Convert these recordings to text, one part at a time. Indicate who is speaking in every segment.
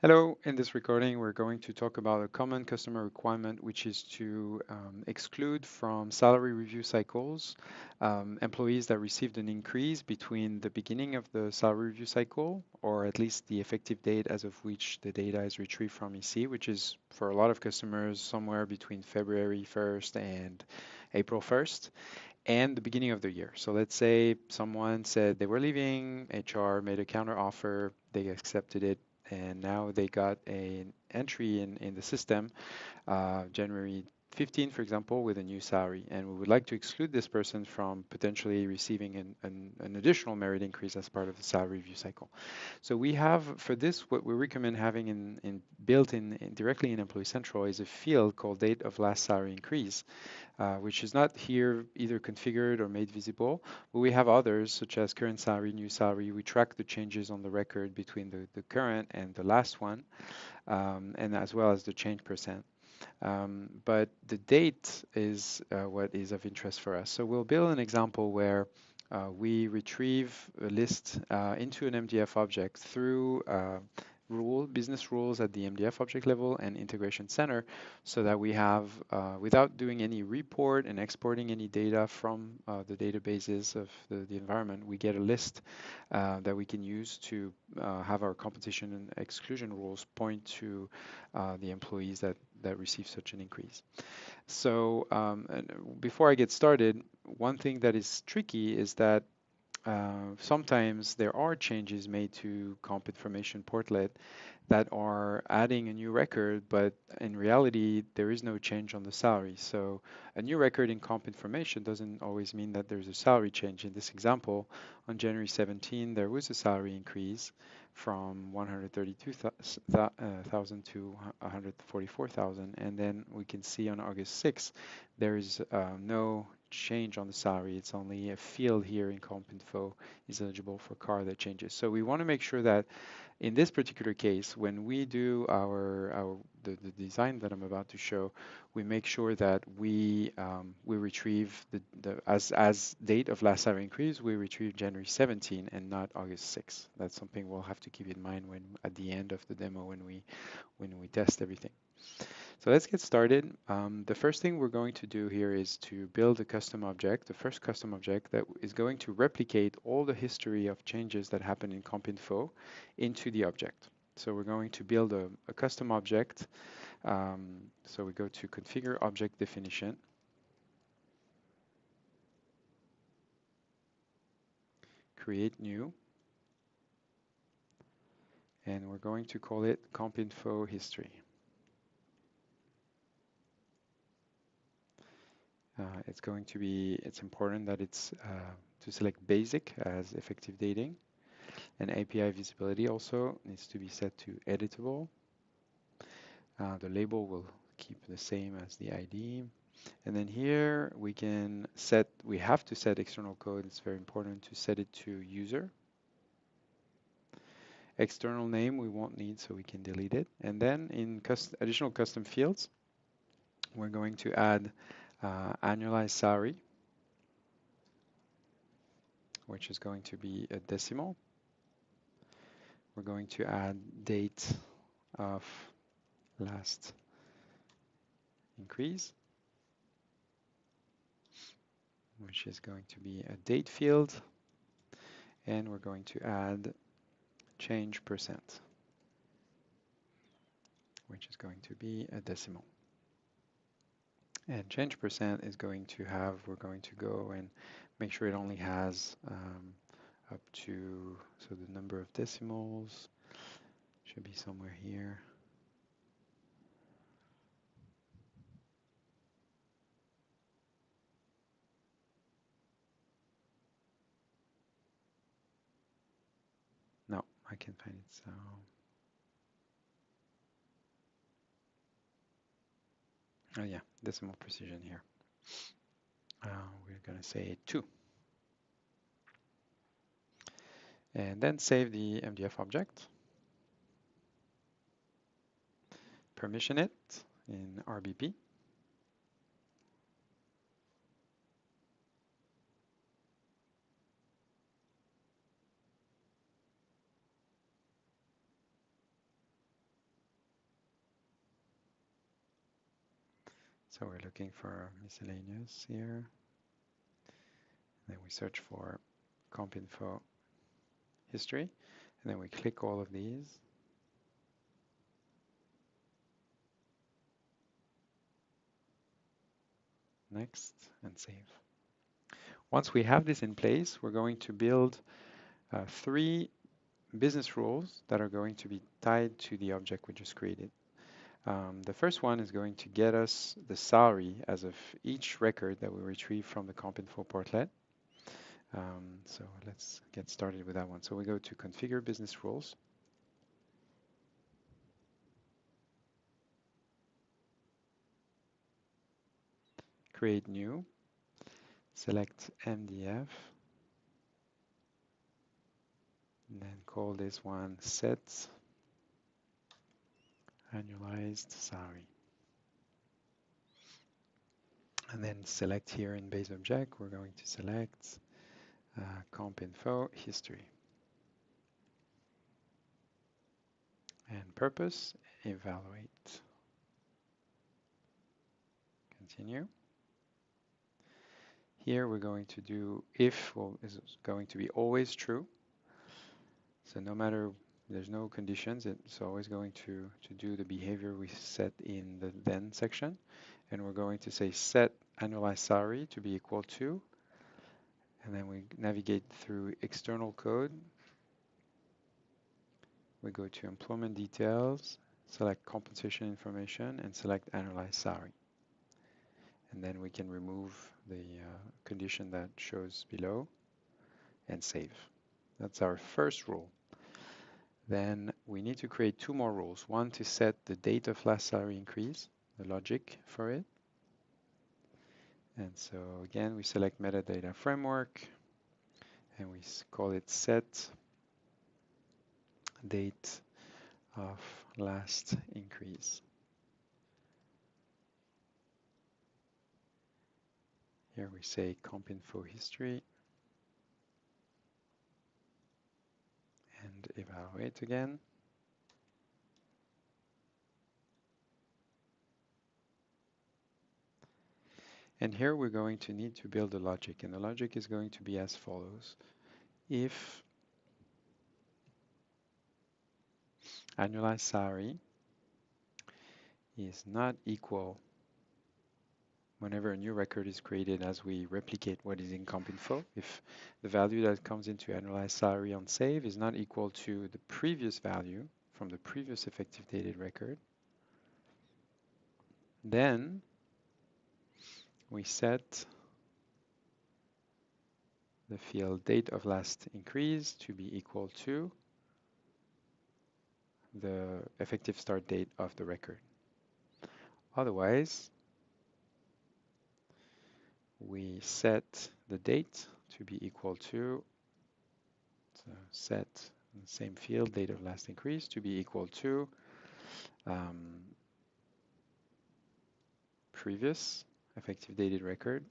Speaker 1: Hello, in this recording, we're going to talk about a common customer requirement, which is to exclude from salary review cycles employees that received an increase between the beginning of the salary review cycle, or at least the effective date as of which the data is retrieved from EC, which is for a lot of customers somewhere between February 1st and April 1st, and the beginning of the year. So let's say someone said they were leaving, HR made a counter offer, they accepted it, and now they got an entry in the system January 15, for example, with a new salary. And we would like to exclude this person from potentially receiving an additional merit increase as part of the salary review cycle. So we have, for this, what we recommend having built in directly in Employee Central is a field called date of last salary increase, which is not here either configured or made visible, but we have others such as current salary, new salary. We track the changes on the record between the current and the last one, and as well as the change percent. But the date is what is of interest for us. So we'll build an example where we retrieve a list into an MDF object through business rules at the MDF object level and integration center so that we have, without doing any report and exporting any data from the databases of the environment, we get a list that we can use to have our competition and exclusion rules point to the employees that receive such an increase. So and before I get started, one thing that is tricky is that sometimes there are changes made to comp information portlet that are adding a new record, but in reality, there is no change on the salary. So a new record in comp information doesn't always mean that there's a salary change. In this example, on January 17, there was a salary increase from 132,000 to 144,000. And then we can see on August 6th, there is no change on the salary. It's only a field here in comp info is eligible for car that changes. So we want to make sure that in this particular case, when we do the design that I'm about to show, we make sure that we retrieve as date of last salary increase, we retrieve January 17 and not August 6. That's something we'll have to keep in mind when at the end of the demo when we test everything. So let's get started. The first thing we're going to do here is to build a custom object, the first custom object that is going to replicate all the history of changes that happen in CompInfo into the object. So we're going to build a custom object. So we go to Configure Object Definition, Create New, and we're going to call it CompInfo History. It's important that it's to select basic as effective dating, and API visibility also needs to be set to editable. The label will keep the same as the ID. And then here we have to set external code. It's very important to set it to user. External name we won't need, so we can delete it. And then in additional custom fields, we're going to add annualized salary, which is going to be a decimal. We're going to add date of last increase, which is going to be a date field. And we're going to add change percent, which is going to be a decimal. And change percent is going to we're going to go and make sure it only has up to, so the number of decimals should be somewhere here. No, I can't find it, so. Oh yeah, decimal precision here. We're going to say 2. And then save the MDF object. Permission it in RBP. So we're looking for miscellaneous here. Then we search for comp info history, and then we click all of these. Next, and save. Once we have this in place, we're going to build 3 business rules that are going to be tied to the object we just created. The first one is going to get us the salary as of each record that we retrieve from the comp info portlet. So let's get started with that one. So we go to configure business rules. Create new, select MDF, and then call this one set annualized salary. And then select here in base object, we're going to select comp info history. And purpose, evaluate. Continue. Here we're going to do if is going to be always true. So no matter, there's no conditions, it's always going to do the behavior we set in the then section. And we're going to say set annualized salary to be equal to, and then we navigate through external code. We go to employment details, select compensation information, and select annualized salary. And then we can remove the condition that shows below and save. That's our first rule. Then we need to create 2 more rules. One to set the date of last salary increase, the logic for it. And so again, we select metadata framework and we call it set date of last increase. Here we say comp info history and evaluate again. And here we're going to need to build a logic, and the logic is going to be as follows. If annualized salary is not equal whenever a new record is created as we replicate what is in comp info, if the value that comes into annualized salary on save is not equal to the previous value from the previous effective dated record, then we set the field date of last increase to be equal to the effective start date of the record. Otherwise, we set the date to be equal to, so set the same field, date of last increase, to be equal to previous effective dated record,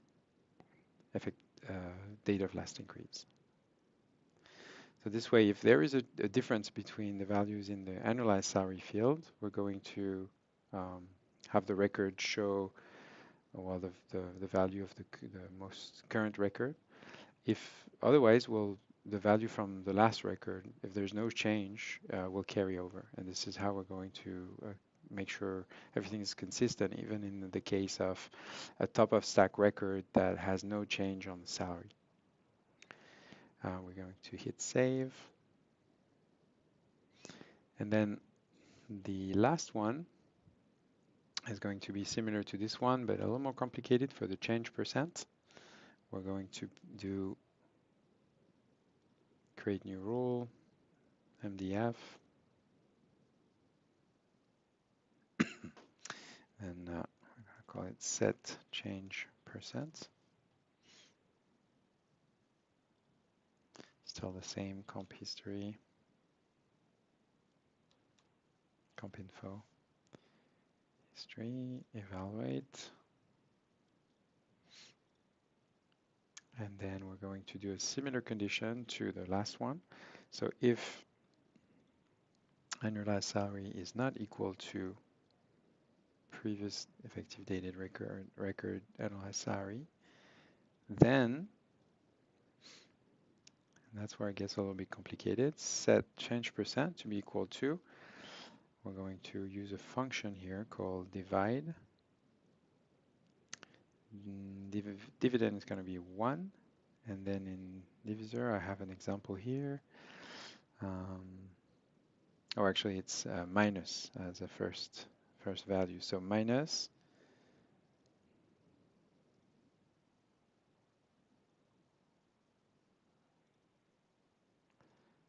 Speaker 1: date of last increase. So this way, if there is a difference between the values in the annualized salary field, we're going to have the record show well the value of the most current record. If otherwise, the value from the last record, if there's no change, will carry over. And this is how we're going to make sure everything is consistent, even in the case of a top of stack record that has no change on the salary. We're going to hit save. And then the last one is going to be similar to this one, but a little more complicated for the change percent. We're going to do create new rule, MDF, and we're going to call it set change percent. Still the same comp history, comp info, history, evaluate. And then we're going to do a similar condition to the last one. So if annualized salary is not equal to previous effective dated record annualized salary. Then, and that's where it gets a little bit complicated, set change percent to be equal to, we're going to use a function here called divide. Dividend is going to be 1, and then in divisor I have an example here. Or actually it's minus as a first value. So minus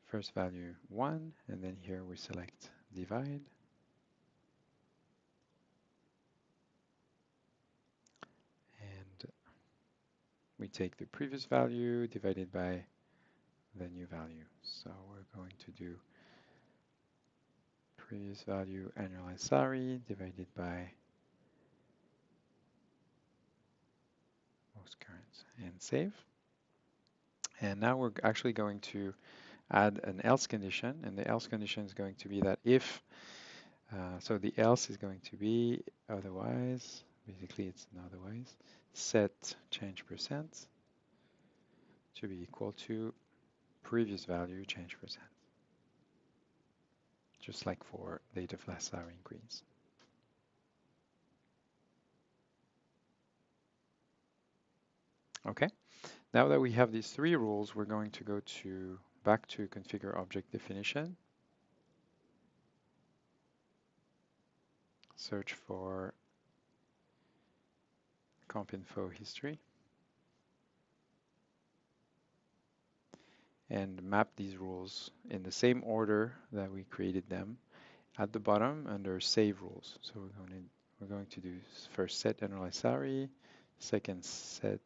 Speaker 1: first value 1, and then here we select divide. And we take the previous value divided by the new value. So we're going to do previous value annualized salary divided by most current and save. And now we're actually going to add an else condition, and the else condition is going to be that if, so the else is going to be otherwise, basically it's an otherwise, set change percent to be equal to previous value change percent, just like for date of last salary increase. Okay, now that we have these three rules, we're going to go back to configure object definition, search for comp info history, and map these rules in the same order that we created them at the bottom under save rules. So we're going to do first set annualized salary, second set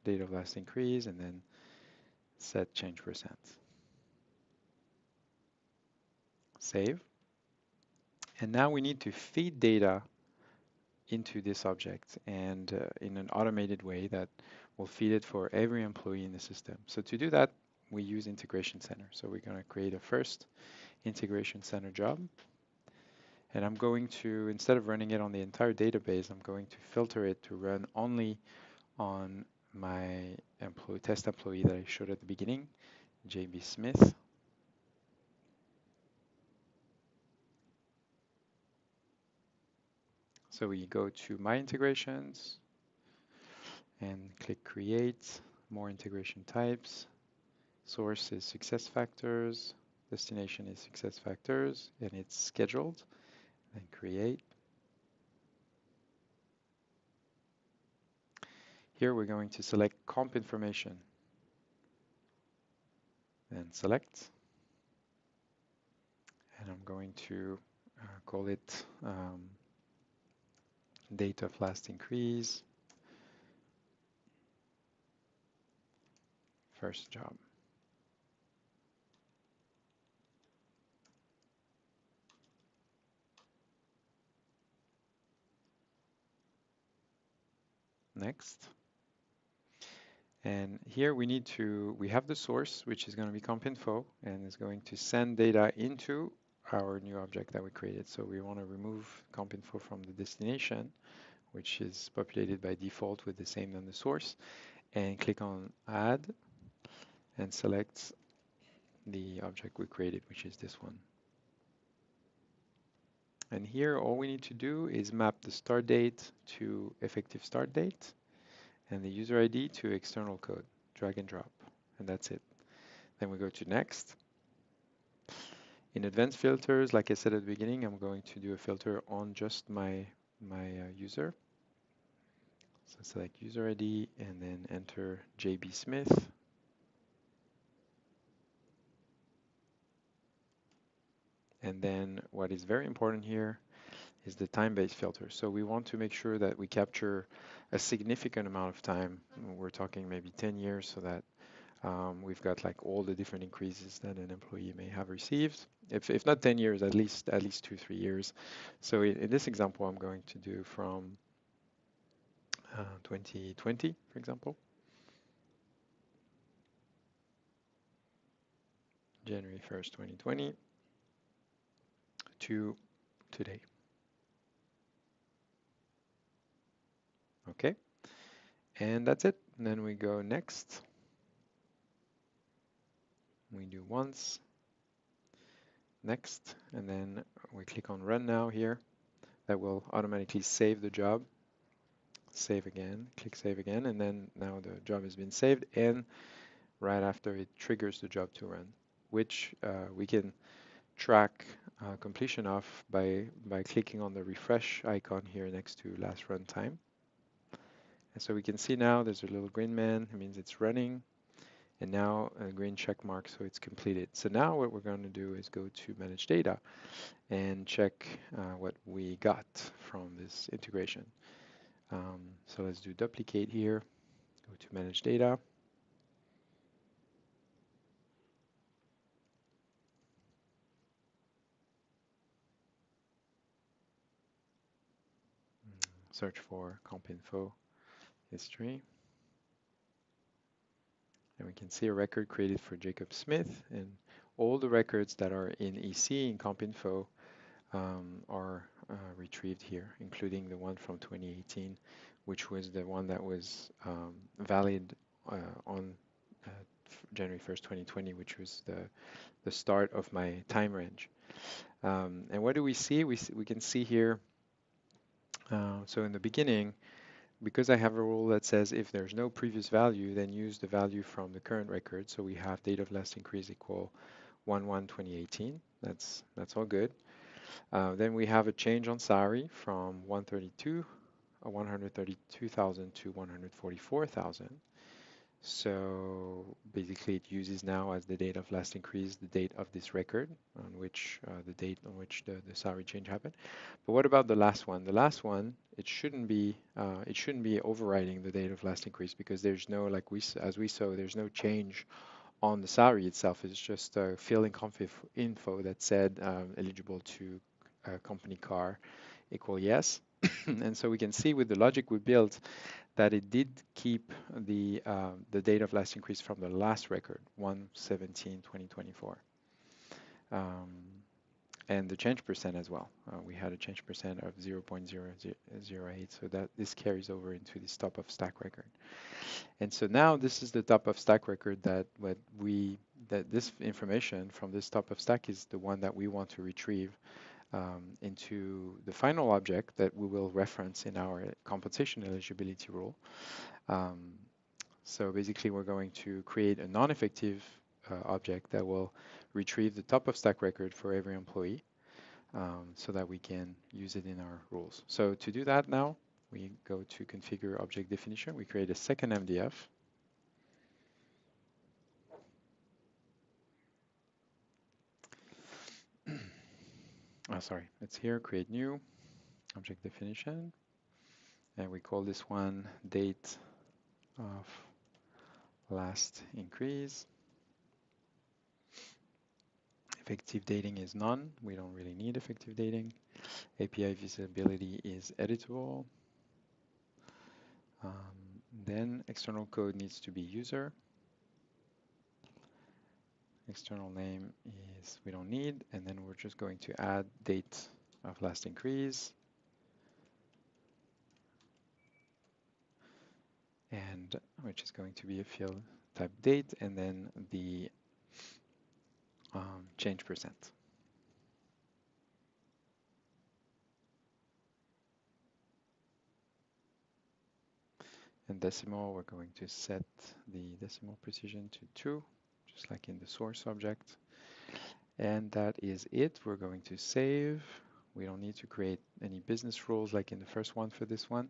Speaker 1: date of last increase, and then set change percent. Save. And now we need to feed data into this object, and in an automated way that will feed it for every employee in the system. So to do that, we use Integration Center. So we're going to create a first Integration Center job. And I'm going to, instead of running it on the entire database, I'm going to filter it to run only on my test employee that I showed at the beginning, JB Smith. So we go to My Integrations and click Create, More Integration Types. Source is SuccessFactors, destination is SuccessFactors, and it's scheduled. Then Create. Here we're going to select Comp Information. Then Select. And I'm going to call it date of last increase, first job. Next. And here we have the source, which is going to be comp info, and is going to send data into our new object that we created. So we want to remove comp info from the destination, which is populated by default with the same than the source, and click on add and select the object we created, which is this one. And here all we need to do is map the start date to effective start date and the user ID to external code, drag and drop, and that's it. Then we go to next. In advanced filters, like I said at the beginning, I'm going to do a filter on just my user. So select user ID and then enter JB Smith. And then what is very important here is the time-based filter. So we want to make sure that we capture a significant amount of time. We're talking maybe 10 years, so that we've got like all the different increases that an employee may have received. If not 10 years, at least 2-3 years. So in this example, I'm going to do from 2020, for example, January 1st, 2020 to today. And that's it. And then we go next. We do once, next, and then we click on run now here. That will automatically save the job. Save again, click save again, and then now the job has been saved, and right after it triggers the job to run, which we can track completion of by clicking on the refresh icon here next to last run time. And so we can see now there's a little green man, it means it's running, and now a green check mark, so it's completed. So now what we're going to do is go to manage data and check what we got from this integration. So let's do duplicate here, go to manage data. Search for comp info history. And we can see a record created for Jacob Smith, and all the records that are in EC in comp info are retrieved here, including the one from 2018, which was the one that was valid on January 1st, 2020, which was the start of my time range. And what do we see? We can see here, so in the beginning, because I have a rule that says if there's no previous value, then use the value from the current record. So we have date of last increase equal 1/1/2018. That's all good. Then we have a change on salary from 132,000 to 144,000. So basically it uses now as the date of last increase the date of this record on which the date on which the salary change happened. But what about the last one? The last one, it shouldn't be overriding the date of last increase because there's no, like as we saw, there's no change on the salary itself. It's just a filling info that said eligible to company car equal yes. And so we can see with the logic we built that it did keep the date of last increase from the last record, 1/17/2024. And the change percent as well. We had a change percent of 0.008, so that this carries over into this top of stack record. And so now this is the top of stack record that this information from this top of stack is the one that we want to retrieve into the final object that we will reference in our compensation eligibility rule. So basically we're going to create a non-effective object that will retrieve the top of stack record for every employee so that we can use it in our rules. So to do that now, we go to configure object definition. We create a second MDF. Sorry, it's here, create new object definition. And we call this one date of last increase. Effective dating is none. We don't really need effective dating. API visibility is editable. Then external code needs to be user. External name is we don't need, and then we're just going to add date of last increase. And which is going to be a field type date, and then the change percent. And decimal, we're going to set the decimal precision to 2, just like in the source object. And that is it. We're going to save. We don't need to create any business rules like in the first one for this one,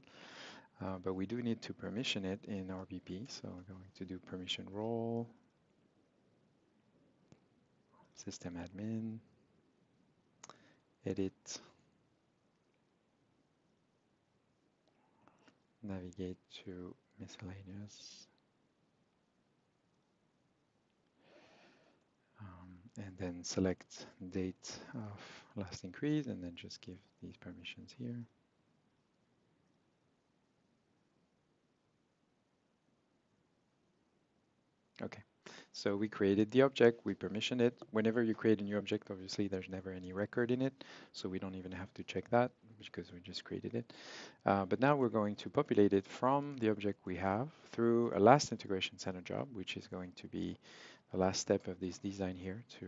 Speaker 1: but we do need to permission it in RBP. So we're going to do permission role, system admin, edit, navigate to miscellaneous, and then select date of last increase, and then just give these permissions here. Okay, So we created the object, we permissioned it. Whenever you create a new object, obviously there's never any record in it, so we don't even have to check that because we just created it. But now we're going to populate it from the object we have through a last integration center job, which is going to be the last step of this design here to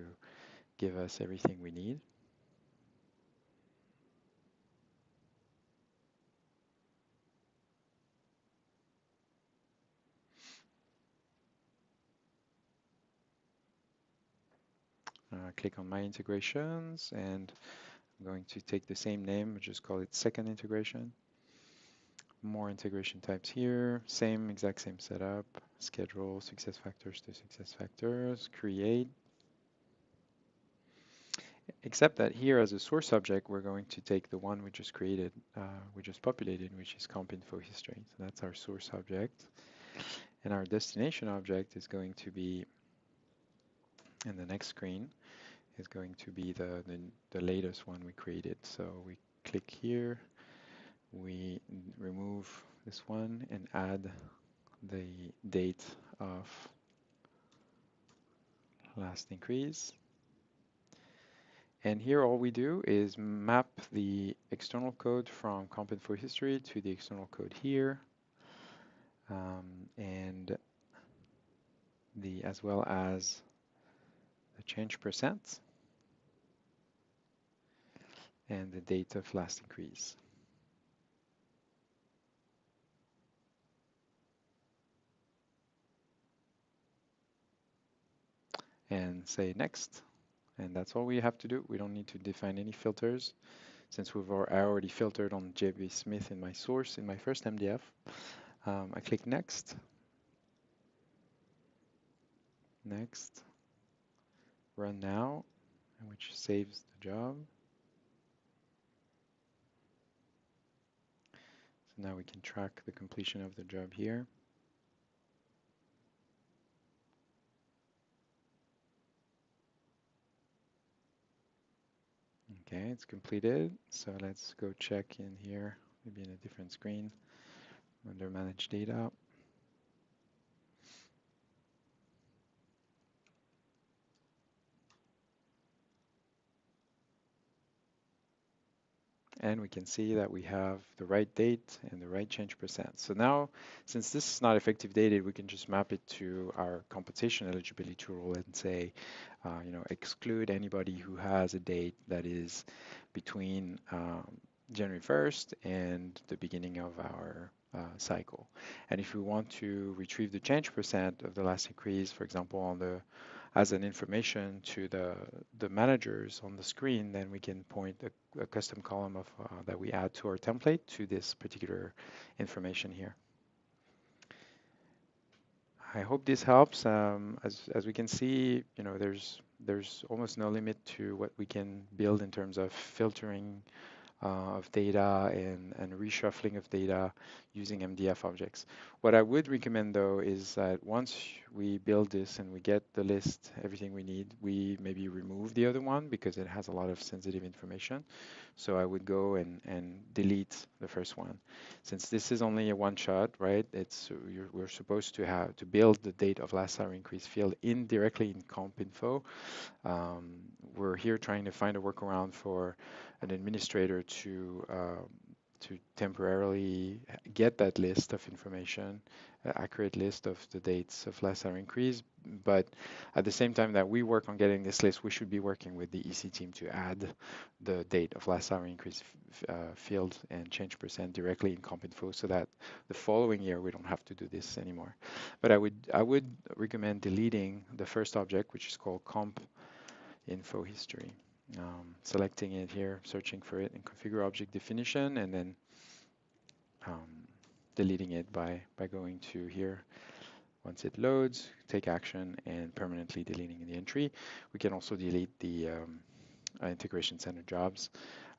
Speaker 1: give us everything we need. Click on My Integrations, and I'm going to take the same name, just call it Second Integration. More integration types here, exact same setup, schedule success factors to success factors, create. Except that here as a source object, we're going to take the one we just created, we just populated, which is comp info history. So that's our source object. And our destination object is going to be, in the next screen, is going to be the latest one we created. So we click here, we remove this one and add the date of last increase. And here all we do is map the external code from comp info history to the external code here, and as well as the change percent and the date of last increase. And say next. And that's all we have to do. We don't need to define any filters since I already filtered on JB Smith in my source in my first MDF. I click next, next, run now, which saves the job. So now we can track the completion of the job here. Okay, it's completed. So let's go check in here, maybe in a different screen under Manage Data. And we can see that we have the right date and the right change percent. So now, since this is not effective dated, we can just map it to our compensation eligibility rule and say, exclude anybody who has a date that is between January 1st and the beginning of our cycle. And if we want to retrieve the change percent of the last increase, for example, as an information to the managers on the screen, then we can point a custom column of that we add to our template to this particular information here. I hope this helps. As we can see, there's almost no limit to what we can build in terms of filtering of data and reshuffling of data using MDF objects. What I would recommend though is that once we build this and we get the list, everything we need, we maybe remove the other one because it has a lot of sensitive information. So I would go and delete the first one. Since this is only a one shot, right? We're supposed to build the date of last salary increase field directly in comp info. We're here trying to find a workaround for an administrator to temporarily get that list of information, accurate list of the dates of last salary increase. But at the same time that we work on getting this list, we should be working with the EC team to add the date of last salary increase field and change percent directly in comp info so that the following year we don't have to do this anymore. But I would recommend deleting the first object, which is called comp info history. Selecting it here, searching for it in configure object definition, and then deleting it by going to here. Once it loads, take action and permanently deleting the entry. We can also delete the integration center jobs,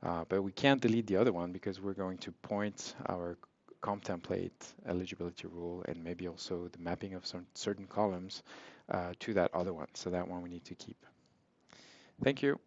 Speaker 1: but we can't delete the other one because we're going to point our comp template eligibility rule and maybe also the mapping of some certain columns to that other one. So that one we need to keep. Thank you.